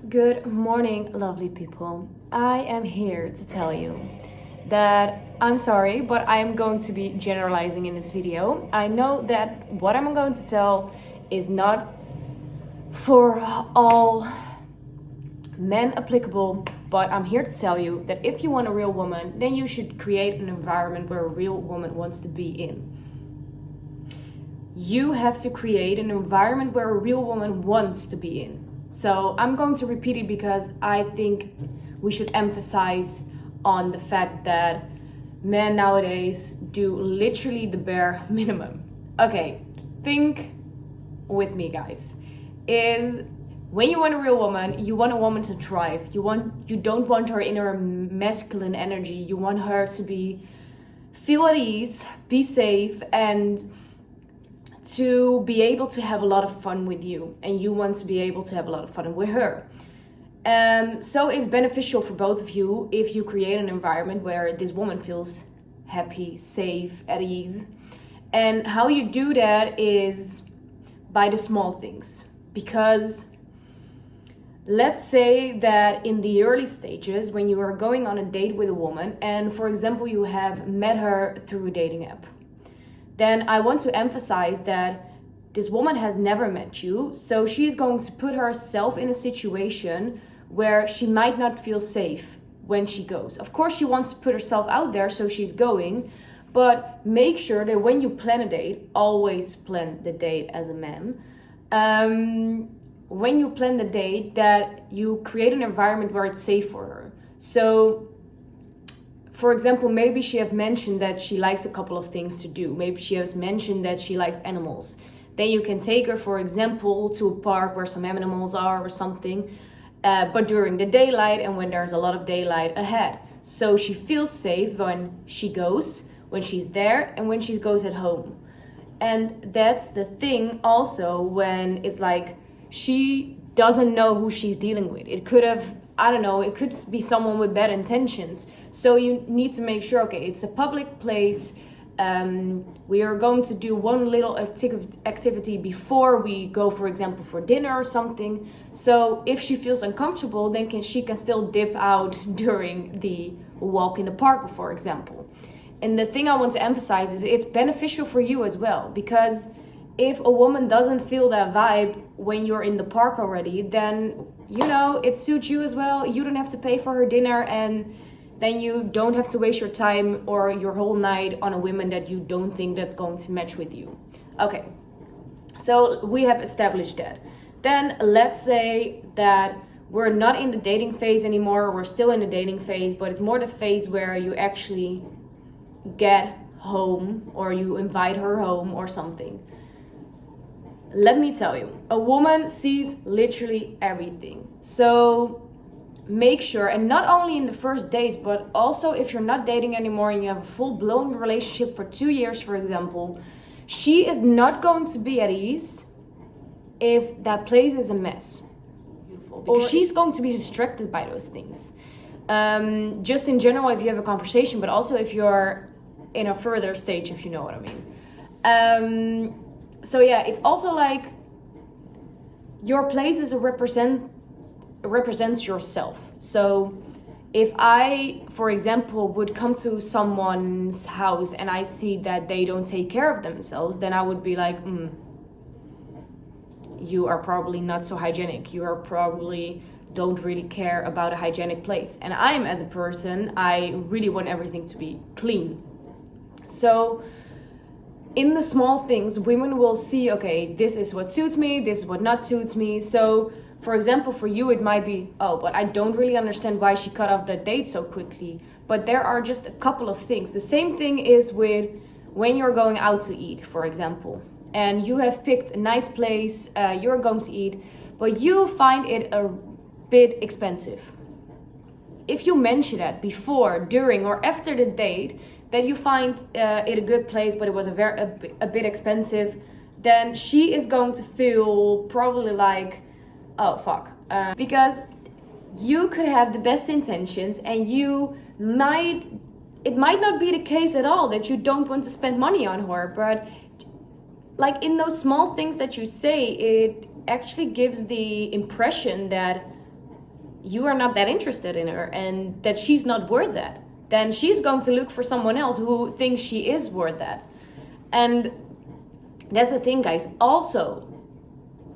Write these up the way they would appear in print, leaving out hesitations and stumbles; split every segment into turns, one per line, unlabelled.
Good morning, lovely people. I am here to tell you that I'm sorry, but I am going to be generalizing in this video. I know that what I'm going to tell is not for all men applicable, but I'm here to tell you that if you want a real woman, then you should create an environment where a real woman wants to be in. You have to create an environment where a real woman wants to be in. So I'm going to repeat it because I think we should emphasize on the fact that men nowadays do literally the bare minimum. Okay, think with me, guys. Is when you want a real woman, you want a woman to thrive. You don't want her in her masculine energy. You want her to feel at ease, be safe, and to be able to have a lot of fun with you, and you want to be able to have a lot of fun with her. So it's beneficial for both of you if you create an environment where this woman feels happy, safe, at ease. And how you do that is by the small things. Because let's say that in the early stages, when you are going on a date with a woman, and for example, you have met her through a dating app, then I want to emphasize that this woman has never met you, so she's going to put herself in a situation where she might not feel safe when she goes. Of course, she wants to put herself out there, so she's going, but make sure that when you plan a date, always plan the date as a man. When you plan the date, that you create an environment where it's safe for her. So for example, maybe she have mentioned that she likes a couple of things to do. Maybe she has mentioned that she likes animals. Then you can take her, for example, to a park where some animals are or something, but during the daylight and when there's a lot of daylight ahead. So she feels safe when she goes, when she's there, and when she goes at home. And that's the thing also when it's like she doesn't know who she's dealing with. It could have, I don't know, it could be someone with bad intentions. So you need to make sure, okay, it's a public place. We are going to do one little activity before we go, for example, for dinner or something. So if she feels uncomfortable, then she can still dip out during the walk in the park, for example. And the thing I want to emphasize is it's beneficial for you as well, because if a woman doesn't feel that vibe when you're in the park already, then, you know, it suits you as well. You don't have to pay for her dinner, and then you don't have to waste your time or your whole night on a woman that you don't think that's going to match with you. Okay, so we have established that. Then let's say that we're not in the dating phase anymore. We're still in the dating phase, but it's more the phase where you actually get home or you invite her home or something. Let me tell you, a woman sees literally everything. So make sure, and not only in the first dates, but also if you're not dating anymore and you have a full-blown relationship for 2 years, for example, she is not going to be at ease if that place is a mess. Or she's going to be distracted by those things. Just in general, if you have a conversation, but also if you're in a further stage, if you know what I mean. So yeah, it's also like your place is represents yourself. So if I, for example, would come to someone's house and I see that they don't take care of themselves, then I would be like, you are probably not so hygienic. You are probably don't really care about a hygienic place. And I'm, as a person, I really want everything to be clean. So in the small things, women will see, okay, this is what suits me, this is what not suits me. So for example, for you, it might be, oh, but I don't really understand why she cut off that date so quickly. But there are just a couple of things. The same thing is with when you're going out to eat, for example, and you have picked a nice place, you're going to eat, but you find it a bit expensive. If you mention that before, during, or after the date, that you find it a good place, but it was a bit expensive, then she is going to feel probably like, oh fuck, because you could have the best intentions and it might not be the case at all that you don't want to spend money on her, but like in those small things that you say, it actually gives the impression that you are not that interested in her and that she's not worth that, then she's going to look for someone else who thinks she is worth that. And that's the thing, guys. Also,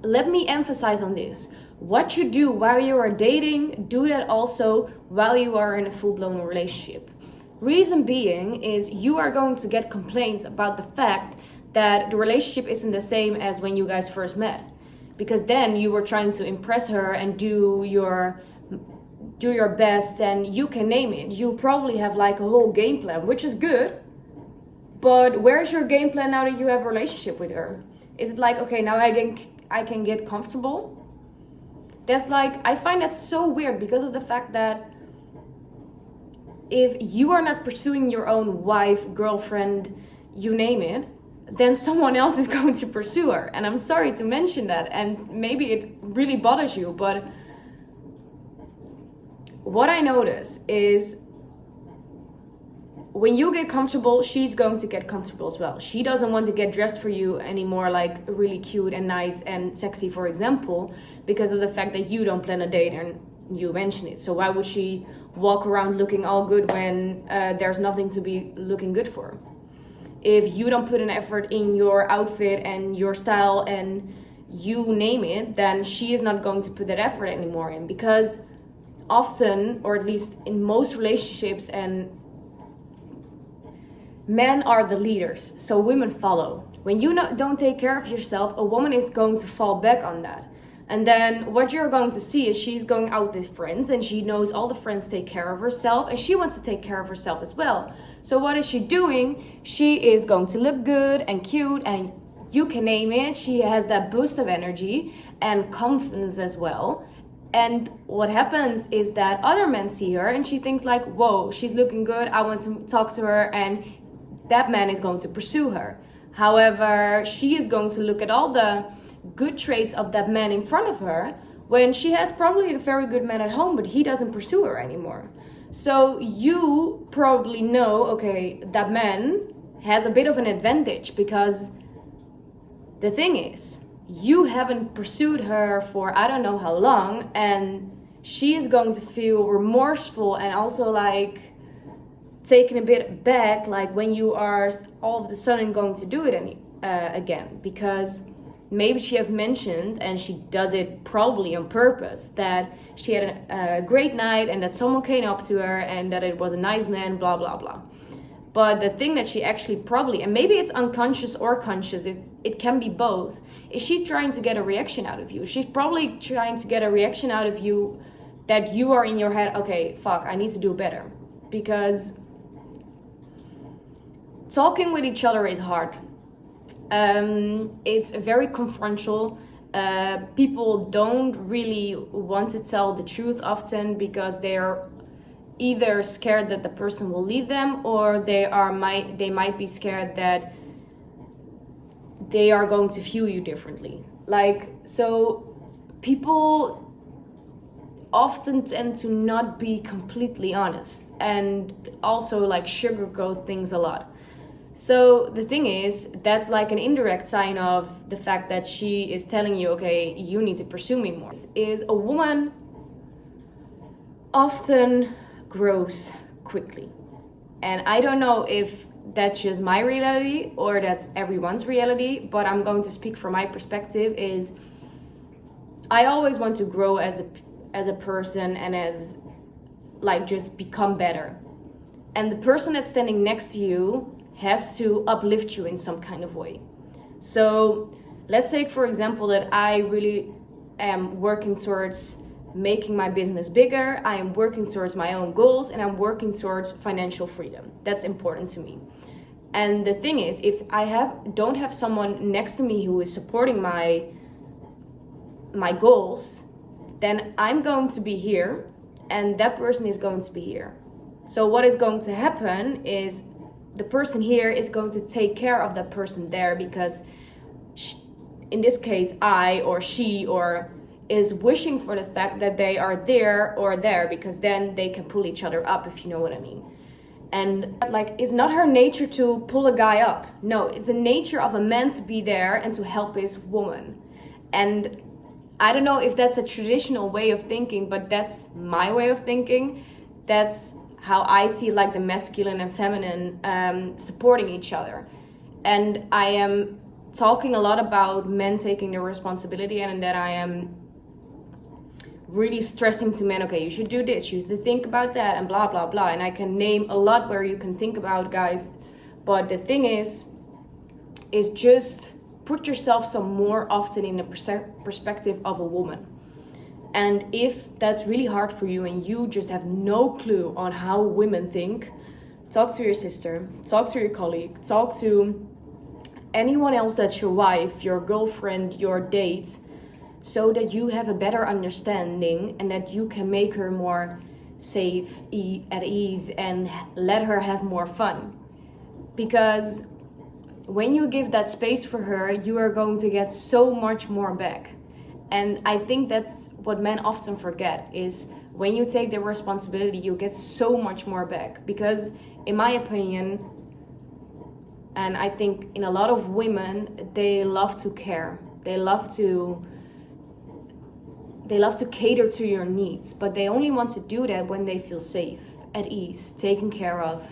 let me emphasize on this. What you do while you are dating, do that also while you are in a full-blown relationship. Reason being is you are going to get complaints about the fact that the relationship isn't the same as when you guys first met. Because then you were trying to impress her and do your best, and you can name it. You probably have like a whole game plan, which is good. But where's your game plan now that you have a relationship with her? Is it like, okay, now I can get comfortable? That's like, I find that so weird because of the fact that if you are not pursuing your own wife, girlfriend, you name it, then someone else is going to pursue her. And I'm sorry to mention that, and maybe it really bothers you, but what I notice is when you get comfortable, she's going to get comfortable as well. She doesn't want to get dressed for you anymore, like really cute and nice and sexy, for example, because of the fact that you don't plan a date and you mention it. So why would she walk around looking all good when there's nothing to be looking good for? If you don't put an effort in your outfit and your style and you name it, then she is not going to put that effort anymore in, because often, or at least in most relationships, and men are the leaders, so women follow. When you don't take care of yourself, a woman is going to fall back on that. And then what you're going to see is she's going out with friends and she knows all the friends take care of herself and she wants to take care of herself as well. So what is she doing? She is going to look good and cute, and you can name it. She has that boost of energy and confidence as well. And what happens is that other men see her and she thinks like, whoa, she's looking good, I want to talk to her, and that man is going to pursue her. However, she is going to look at all the good traits of that man in front of her when she has probably a very good man at home, but he doesn't pursue her anymore. So you probably know, okay, that man has a bit of an advantage, because the thing is, you haven't pursued her for I don't know how long, and she is going to feel remorseful and also like taken a bit back, like when you are all of a sudden going to do it again, because maybe she have mentioned, and she does it probably on purpose, that she had a great night and that someone came up to her and that it was a nice man, blah blah blah. But the thing that she actually probably, and maybe it's unconscious or conscious, it can be both, is she's trying to get a reaction out of you. She's probably trying to get a reaction out of you that you are in your head, okay, fuck, I need to do better. Because talking with each other is hard. It's very confrontational. People don't really want to tell the truth often because they're either scared that the person will leave them, or they might be scared that they are going to view you differently. Like, so people often tend to not be completely honest and also like sugarcoat things a lot. So the thing is, that's like an indirect sign of the fact that she is telling you, okay, you need to pursue me more. Is a woman often grows quickly. And I don't know if that's just my reality or that's everyone's reality, but I'm going to speak from my perspective. Is I always want to grow as a person and as like just become better. And the person that's standing next to you has to uplift you in some kind of way. So let's take, for example, that I really am working towards making my business bigger. I am working towards my own goals, and I'm working towards financial freedom. That's important to me. And the thing is, if I don't have someone next to me who is supporting my goals, then I'm going to be here and that person is going to be here. So what is going to happen is the person here is going to take care of that person there, because in this case, I or she or is wishing for the fact that they are there or there, because then they can pull each other up, if you know what I mean. And like, it's not her nature to pull a guy up. No, it's the nature of a man to be there and to help his woman. And I don't know if that's a traditional way of thinking, but that's my way of thinking. That's how I see like the masculine and feminine supporting each other. And I am talking a lot about men taking their responsibility, and that I am really stressing to men, okay, you should do this, you should think about that, and blah blah blah. And I can name a lot where you can think about, guys. But the thing is just put yourself some more often in the perspective of a woman. And if that's really hard for you and you just have no clue on how women think, talk to your sister, talk to your colleague, talk to anyone else that's your wife, your girlfriend, your date, so that you have a better understanding and that you can make her more safe, at ease, and let her have more fun. Because when you give that space for her, you are going to get so much more back. And I think that's what men often forget, is when you take the responsibility, you get so much more back. Because in my opinion, and I think in a lot of women, they love to care. They love to cater to your needs, but they only want to do that when they feel safe, at ease, taken care of,